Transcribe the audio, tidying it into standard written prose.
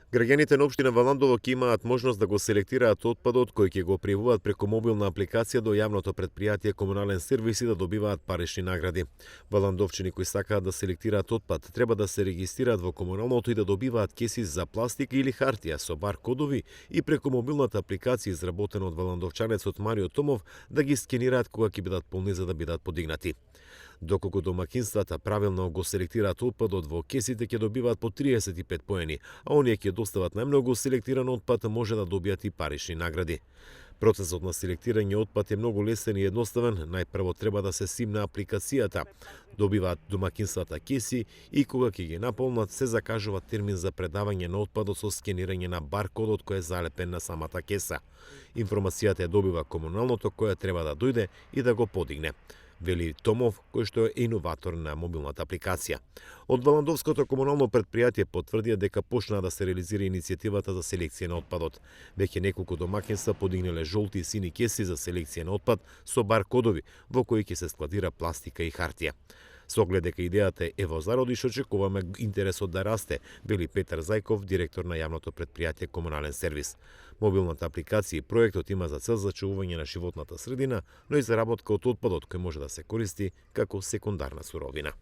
Граѓаните на општина Валандово ќе имаат можност да го селектираат отпадот кој ќе го пријавуваат преку мобилна апликација до јавното претпријатие Комунален сервис и да добиваат парични награди. Валандовчани кои сакаат да селектираат отпад треба да се регистрираат во комуналното и да добиваат кеси за пластик или хартија со бар-кодови и преку мобилната апликација изработена од валандовчанецот Марио Томов да ги скенираат кога ќе бидат полни за да бидат подигнати. Доколку домакинствата правилно го селектираат отпадот во кесите ќе добиваат по 35 поени, а оние ќе достават најмногу селектиран отпад може да добијат и парични награди. Процесот на селектирање отпад е многу лесен и едноставен. Најпрво треба да се симне апликацијата. Добиваат домакинствата кеси и кога ќе ги наполнат се закажува термин за предавање на отпадот со скенирање на бар-кодот кој е залепен на самата кеса. Информацијата ја добива комуналното која треба да дојде и да го подигне, вели Томов, кој што е иноватор на мобилната апликација. Од Валандовското комунално претпријатие потврдија дека почнаа да се реализира иницијативата за селекција на отпадот. Веќе неколку домакинства подигнале жолти и сини кеси за селекција на отпад со бар-кодови во кои ќе се складира пластика и хартија. Со оглед дека идејата е во зародиш, очекуваме интересот да расте, вели Петар Зајков, директор на јавното претпријатие Комунален сервис. Мобилната апликација и проектот има за цел зачувување на животната средина, но и заработка од отпадот кој може да се користи како секундарна суровина.